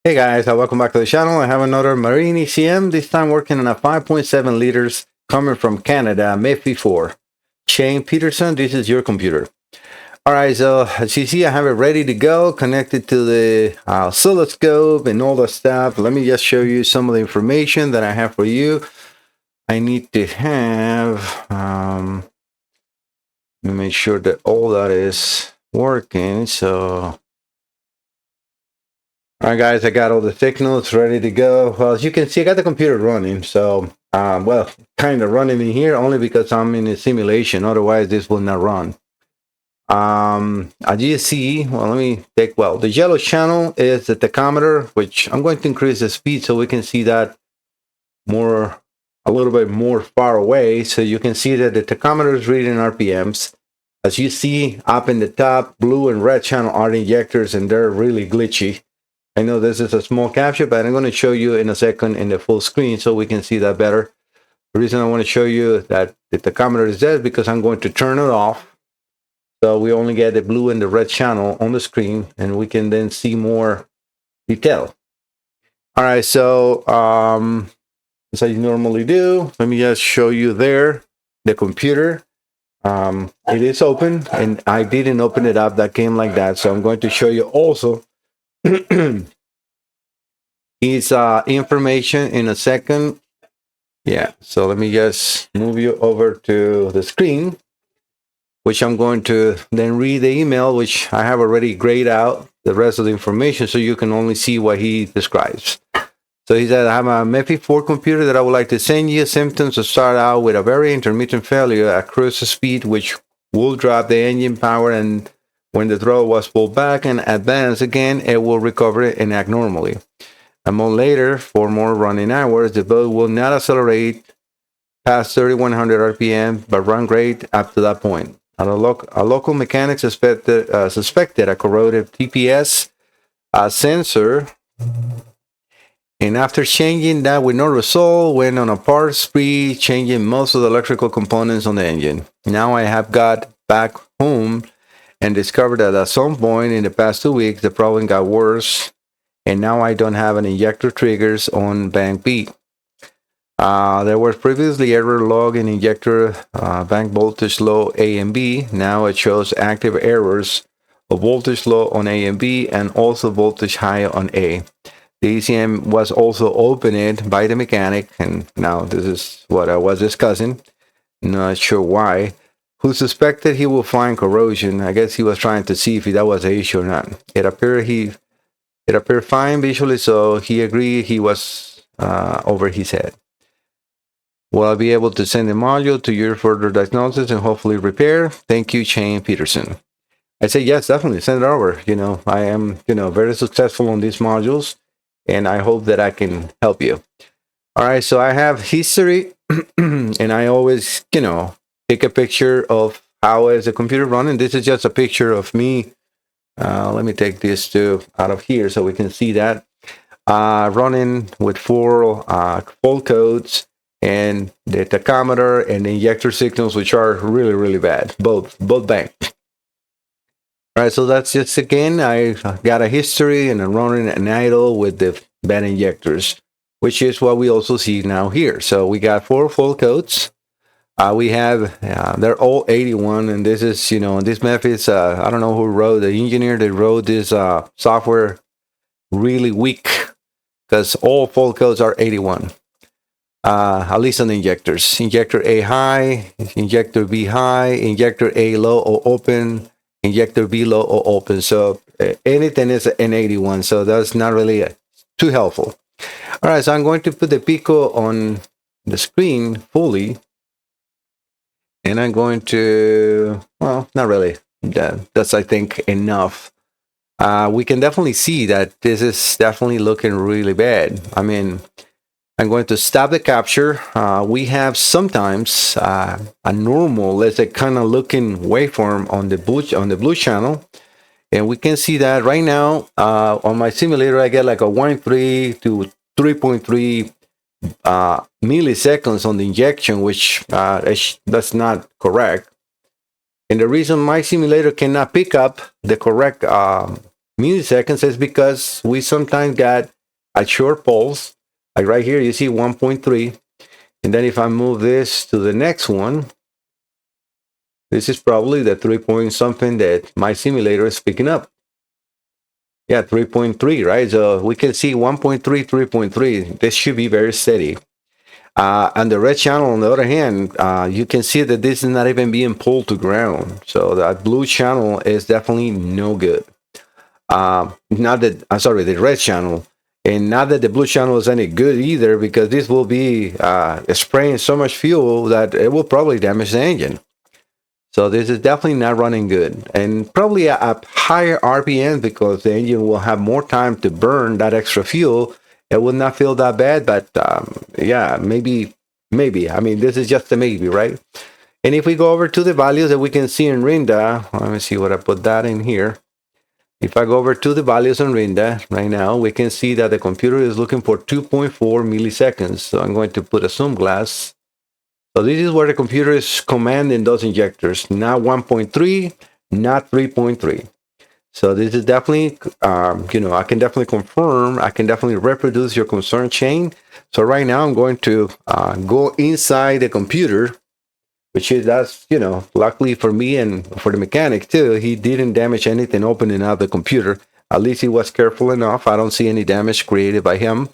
Hey guys, welcome back to the channel. I have another Marine ECM, this time working on a 5.7 liters coming from Canada, MEFI 4. Shayne Peterson, this is your computer. Alright, so as you see, I have it ready to go, connected to the oscilloscope and all the stuff. Let me just show you some of the information that I have for you. I need to have, let me make sure that all that is working, so... Alright guys, I got all the signals ready to go. Well, as you can see, I got the computer running. So, well, kind of running in here only because I'm in a simulation. Otherwise, this will not run. As you see, well, let me take, well, the yellow channel is the tachometer, which I'm going to increase the speed so we can see that more, a little bit more far away. So you can see that the tachometer is reading RPMs. As you see up in the top, blue and red channel are injectors and they're really glitchy. I know this is a small capture, but I'm going to show you in a second in the full screen so we can see that better. The reason I want to show you that the tachometer is dead is because I'm going to turn it off. So we only get the blue and the red channel on the screen, and we can then see more detail. All right, so as I normally do, let me just show you there the computer. It is open, and I didn't open it up. That came like that. So I'm going to show you also his information in a second. Yeah, so let me just move you over to the screen, which I'm going to then read the email, which I have already grayed out the rest of the information so you can only see what he describes. So he said, I have a MEFI 4 computer that I would like to send you. Symptoms to start out with a very intermittent failure at cruise speed, which will drop the engine power, and when the throttle was pulled back and advanced again, it will recover and act normally. A month later, for more running hours, the boat will not accelerate past 3,100 RPM, but run great up to that point. A local mechanic suspected a corroded TPS sensor, and after changing that with no result, went on a parts spree, changing most of the electrical components on the engine. Now I have got back home and discovered that at some point in the past 2 weeks, the problem got worse, and now I don't have an injector triggers on bank B. There was previously error log in injector bank voltage low A and B. Now it shows active errors of voltage low on A and B, and also voltage high on A. The ECM was also opened by the mechanic, and now this is what I was discussing. Not sure why. Who suspected he will find corrosion. I guess he was trying to see if that was an issue or not. It appeared fine visually, so he agreed he was over his head. Will I be able to send the module to your further diagnosis and hopefully repair? Thank you, Shayne Peterson. I say yes, definitely send it over. I am, very successful on these modules, and I hope that I can help you. All right, so I have history, and I always, take a picture of how is the computer running. This is just a picture of me. Let me take this out of here so we can see that. Running with 4 fault codes and the tachometer and the injector signals, which are really, really bad, both bad. All right, so that's just, again, I got a history and I'm running an idle with the bad injectors, which is what we also see now here. So we got 4 full codes. We have, they're all 81, and this is, this MEFI, I don't know who wrote, the engineer that wrote this software really weak, because all fault codes are 81. At least on the injectors. Injector A high, injector B high, injector A low or open, injector B low or open. So anything is an 81, so that's not really too helpful. All right, so I'm going to put the Pico on the screen fully, and I'm going to, well, not really. That's, I think, enough. We can definitely see that this is definitely looking really bad. I mean, I'm going to stop the capture. We have sometimes a normal, let's say, kind of looking waveform on the blue channel, and we can see that right now on my simulator I get like a 1.3 to 3.3 milliseconds on the injection, which that's not correct. And the reason my simulator cannot pick up the correct milliseconds is because we sometimes got a short pulse. Like right here, you see 1.3. And then if I move this to the next one, this is probably the 3 point something that my simulator is picking up. Yeah, 3.3, right? So we can see 1.3, 3.3. This should be very steady. And the red channel, on the other hand, you can see that this is not even being pulled to ground. So that blue channel is definitely no good. Not that, I'm sorry, the red channel. And not that the blue channel is any good either, because this will be spraying so much fuel that it will probably damage the engine. So this is definitely not running good, and probably a higher RPM because the engine will have more time to burn that extra fuel. It will not feel that bad, but yeah, maybe. I mean, this is just a maybe, right? And if we go over to the values that we can see in Rinda, let me see what I put that in here. If I go over to the values in Rinda right now, we can see that the computer is looking for 2.4 milliseconds. So I'm going to put a zoom glass. So this is where the computer is commanding those injectors, not 1.3, not 3.3. So this is definitely, I can definitely confirm, I can definitely reproduce your concern, Shayne. So right now I'm going to go inside the computer, which is, that's, luckily for me and for the mechanic too, he didn't damage anything opening up the computer. At least he was careful enough. I don't see any damage created by him.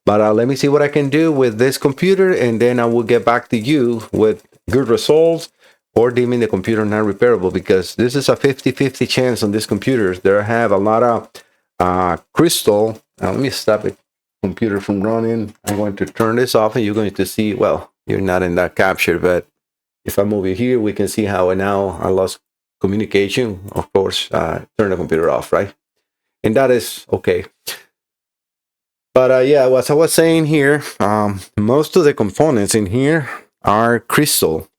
But let me see what I can do with this computer, and then I will get back to you with good results or deeming the computer not repairable, because this is a 50-50 chance on these computers. There have a lot of crystal. Let me stop the computer from running. I'm going to turn this off, and you're going to see, well, you're not in that capture, but if I move it here, we can see how now I lost communication. Of course, turn the computer off, right? And that is okay. But yeah, as I was saying here, most of the components in here are crystal.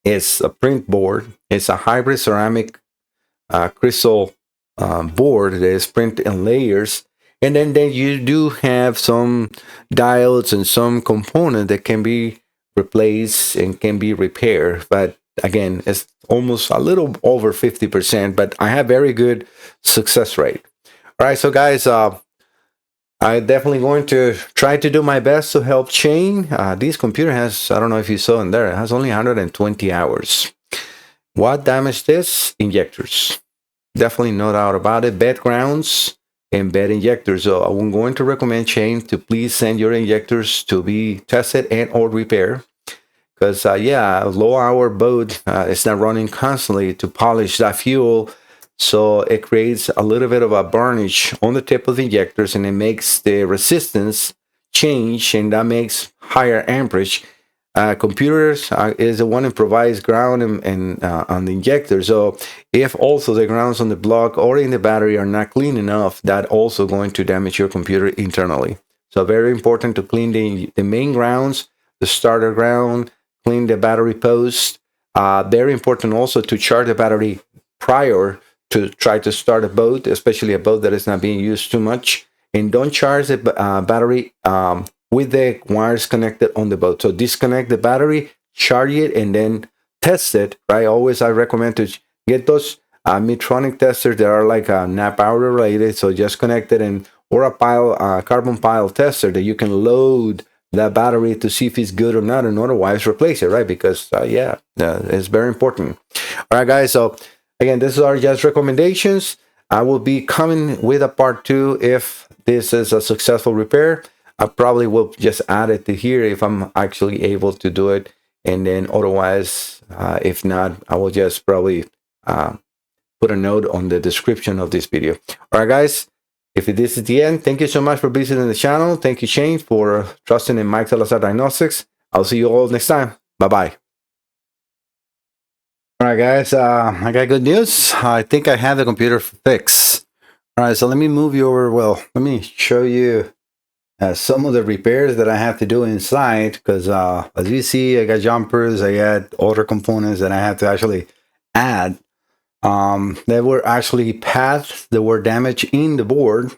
It's a print board. It's a hybrid ceramic crystal board that is printed in layers. And then you do have some diodes and some component that can be replaced and can be repaired. But again, it's almost a little over 50%, but I have very good success rate. All right, so guys, I'm definitely going to try to do my best to help Shayne. This computer has, I don't know if you saw in there, it has only 120 hours. What damaged this? Injectors. Definitely no doubt about it. Bad grounds and bad injectors. So I'm going to recommend Shayne to please send your injectors to be tested and or repaired. Because, yeah, low hour boat is not running constantly to polish that fuel. So it creates a little bit of a varnish on the tip of the injectors, and it makes the resistance change, and that makes higher amperage. Computers is the one that provides ground and on the injector. So if also the grounds on the block or in the battery are not clean enough, that also going to damage your computer internally. So very important to clean the main grounds, the starter ground, clean the battery post. Very important also to charge the battery prior to try to start a boat, especially a boat that is not being used too much. And don't charge the battery with the wires connected on the boat. So disconnect the battery, charge it, and then test it, right? Always I recommend to get those Medtronic testers that are like not power related. So just connect it, or a carbon pile tester that you can load that battery to see if it's good or not, and otherwise replace it, right? Because it's very important. All right, guys. So again, these are just recommendations. I will be coming with a part 2 if this is a successful repair. I probably will just add it to here if I'm actually able to do it. And then otherwise, if not, I will just probably put a note on the description of this video. All right, guys. If this is the end, thank you so much for visiting the channel. Thank you, Shayne, for trusting in Mike Salazar Diagnostics. I'll see you all next time. Bye-bye. All right, guys, I got good news. I think I have the computer fixed. All right, so let me move you over. Well, let me show you some of the repairs that I have to do inside, because as you see, I got jumpers, I got other components that I have to actually add. There were actually paths that were damaged in the board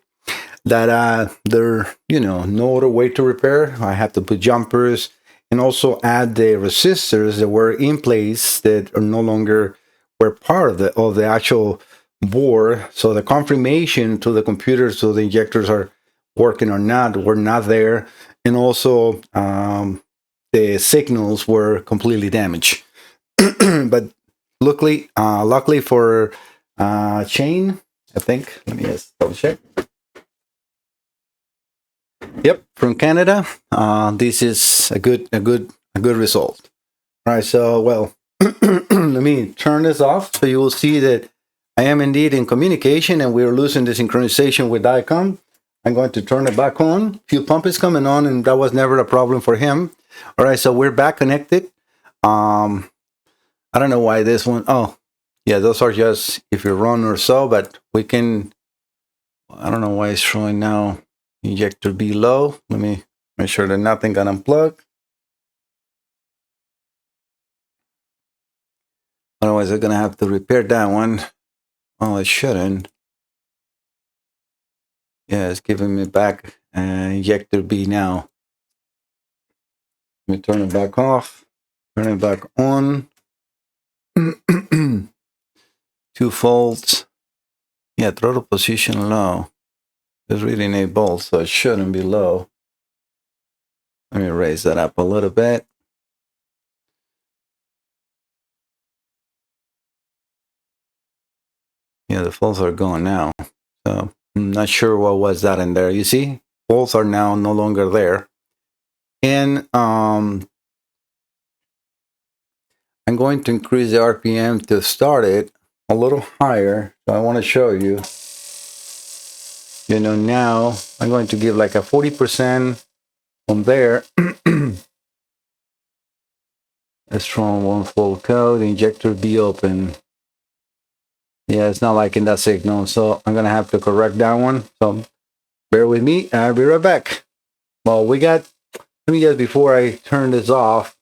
that there, no other way to repair. I have to put jumpers and also add the resistors that were in place that are no longer were part of the actual board. So the confirmation to the computer, so the injectors are working or not, were not there. And also the signals were completely damaged. But luckily for Shayne, I think. Let me just double check. Yep, from Canada. This is a good result. All right, so well, let me turn this off so you will see that I am indeed in communication and we're losing the synchronization with DICOM. I'm going to turn it back on. Fuel pump is coming on, and that was never a problem for him. All right, so we're back connected. I don't know why this one. Oh, yeah, those are just if you run or so, but we can. I don't know why it's showing now. Injector B low. Let me make sure that nothing got unplugged. Otherwise, I'm gonna have to repair that one. Oh, it shouldn't. Yeah, it's giving me back injector B now. Let me turn it back off. Turn it back on. 2 volts. Yeah, throttle position low. It's reading 8 volts, so it shouldn't be low. Let me raise that up a little bit. Yeah, the volts are going now. So I'm not sure what was that in there. You see, volts are now no longer there. And I'm going to increase the RPM to start it a little higher. So I want to show you. You know, now I'm going to give like a 40% on there. A strong 1 full code. Injector B open. Yeah, it's not liking that signal, so I'm gonna have to correct that one. So bear with me. I'll be right back. Well, let me just, before I turn this off,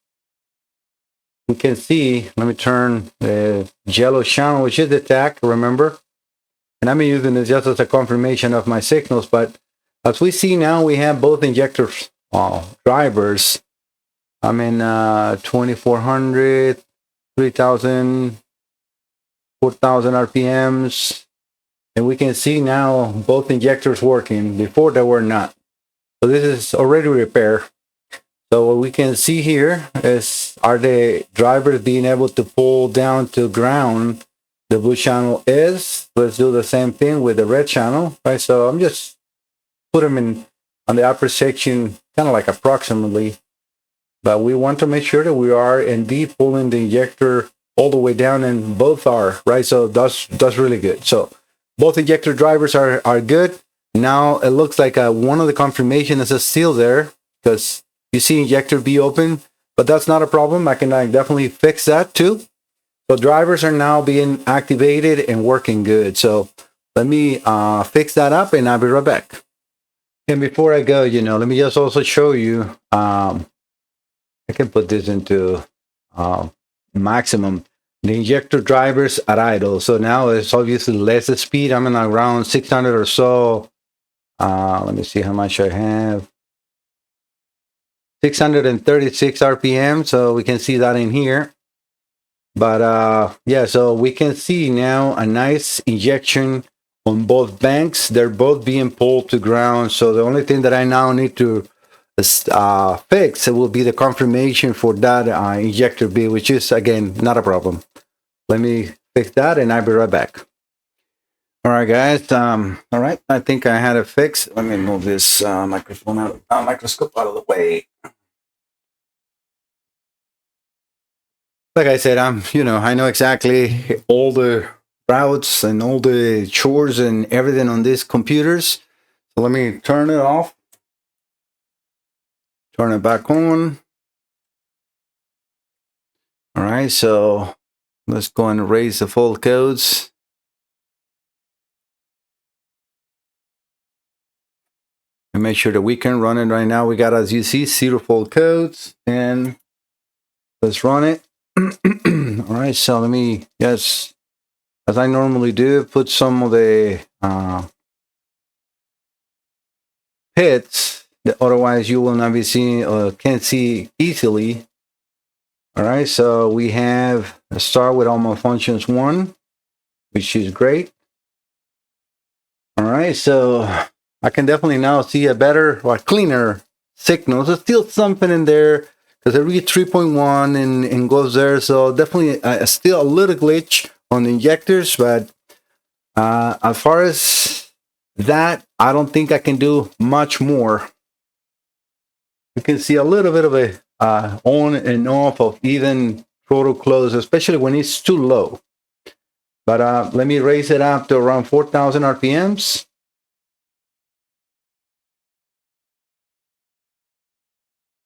we can see, let me turn the yellow channel, which is the tach, remember? And I'm using this just as a confirmation of my signals, but as we see now, we have both injector drivers. I'm in 2400, 3000, 4000 RPMs. And we can see now both injectors working. Before they were not. So this is already repaired. So what we can see here are the drivers being able to pull down to ground. The blue channel is. Let's do the same thing with the red channel. Right. So I'm just put them in on the upper section, kind of like approximately. But we want to make sure that we are indeed pulling the injector all the way down, and both are right. So that's really good. So both injector drivers are good. Now it looks like one of the confirmations is still there because you see injector B open, but that's not a problem. I can definitely fix that too. So drivers are now being activated and working good. So let me fix that up and I'll be right back. And before I go, let me just also show you, I can put this into maximum. The injector drivers are idle, so now it's obviously less speed. I'm in around 600 or so. Let me see how much I have. 636 RPM, so we can see that in here. But yeah, so we can see now a nice injection on both banks. They're both being pulled to ground. So the only thing that I now need to fix will be the confirmation for that injector B, which is again not a problem. Let me fix that and I'll be right back. All right, guys. All right, I think I had it fixed. Let me move this microphone microscope out of the way. Like I said, I know exactly all the routes and all the chores and everything on these computers. So let me turn it off. Turn it back on. All right, so let's go and erase the fault codes. And make sure that we can run it right now. We got, as you see, 0 fault codes. And let's run it. All right, so let me just, as I normally do, put some of the hits that otherwise you will not be seeing or can't see easily. All right, so we have a start with all malfunctions 1, which is great. All right, so I can definitely now see a better or cleaner signal. There's still something in there because I read 3.1 and goes there. So definitely still a little glitch on the injectors, but as far as that, I don't think I can do much more. You can see a little bit of a on and off of even throttle close, especially when it's too low. But let me raise it up to around 4,000 RPMs.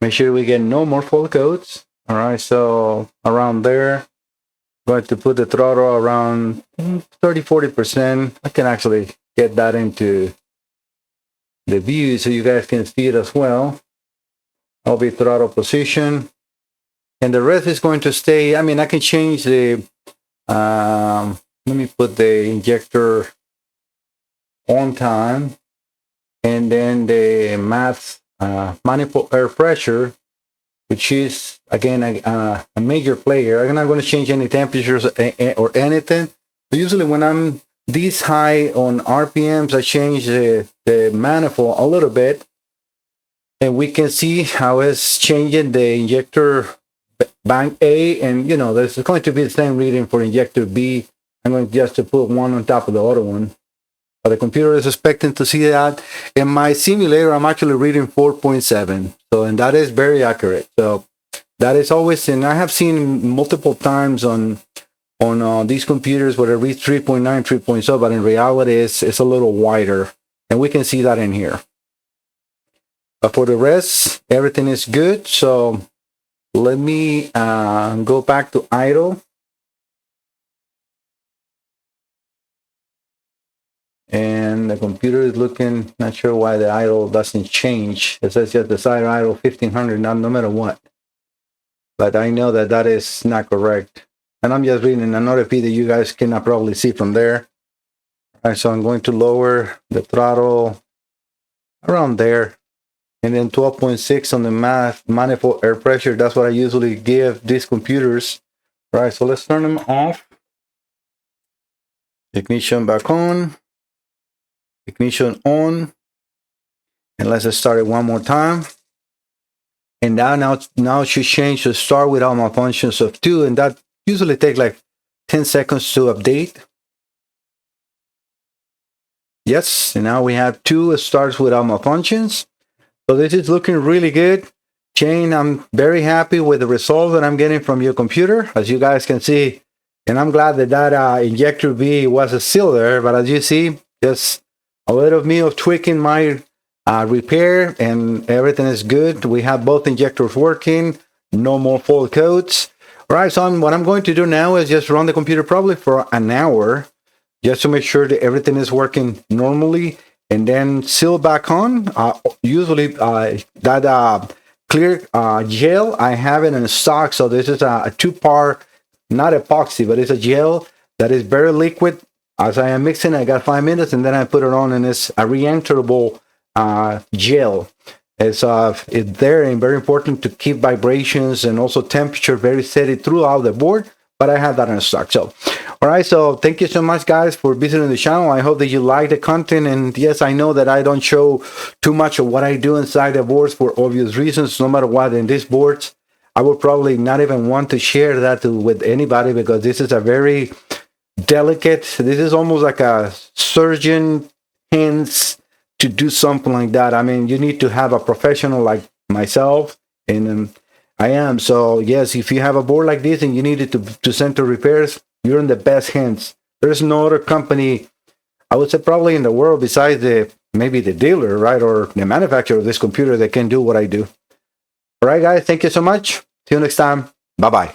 Make sure we get no more full codes. All right, so around there, going to put the throttle around 30-40%. I can actually get that into the view so you guys can see it as well. I'll be throttle position. And the rest is going to stay. I mean, I can change the, let me put the injector on time. And then the math manifold air pressure, which is, again, a major player. I'm not going to change any temperatures or anything. But usually when I'm this high on RPMs, I change the manifold a little bit. And we can see how it's changing the injector bank A. And, you know, there's going to be the same reading for injector B. I'm going just to put one on top of the other one. But the computer is expecting to see that. In my simulator, I'm actually reading 4.7. So, and that is very accurate. So that is always, and I have seen multiple times on these computers where it reads 3.9, 3.0, but in reality, it's a little wider. And we can see that in here. But for the rest, everything is good. So let me go back to idle. And the computer is looking, not sure why the idle doesn't change. It says just decide idle 1500, no matter what. But I know that that is not correct. And I'm just reading another feed that you guys cannot probably see from there. All right, so I'm going to lower the throttle around there. And then 12.6 on the manifold air pressure. That's what I usually give these computers. All right, so let's turn them off. Ignition back on. Ignition on. And let's just start it one more time. And now it should change to start without malfunctions of 2. And that usually takes like 10 seconds to update. Yes, and now we have 2. It starts without malfunctions. So this is looking really good. Shayne, I'm very happy with the result that I'm getting from your computer, as you guys can see. And I'm glad that that injector B was still there. But as you see, just a little of me of tweaking my repair, and everything is good. We have both injectors working. No more fault codes. All right, so what I'm going to do now is just run the computer probably for an hour, just to make sure that everything is working normally, and then seal back on. Usually that clear gel, I have it in stock. So this is a 2-part, not epoxy, but it's a gel that is very liquid. As I am mixing, I got 5 minutes, and then I put it on, and it's a re-enterable gel. It's there, and very important to keep vibrations and also temperature very steady throughout the board. But I have that in stock. So, all right. So thank you so much, guys, for visiting the channel. I hope that you like the content. And yes, I know that I don't show too much of what I do inside the boards for obvious reasons. No matter what, in these boards, I would probably not even want to share that with anybody, because this is a very delicate. This is almost like a surgeon hands to do something like that. I mean, you need to have a professional like myself, and I am. So yes, if you have a board like this and you need it to send to repairs, you're in the best hands. There's no other company, I would say, probably in the world besides maybe the dealer, right, or the manufacturer of this computer that can do what I do. All right, guys, thank you so much. See you next time. Bye-bye.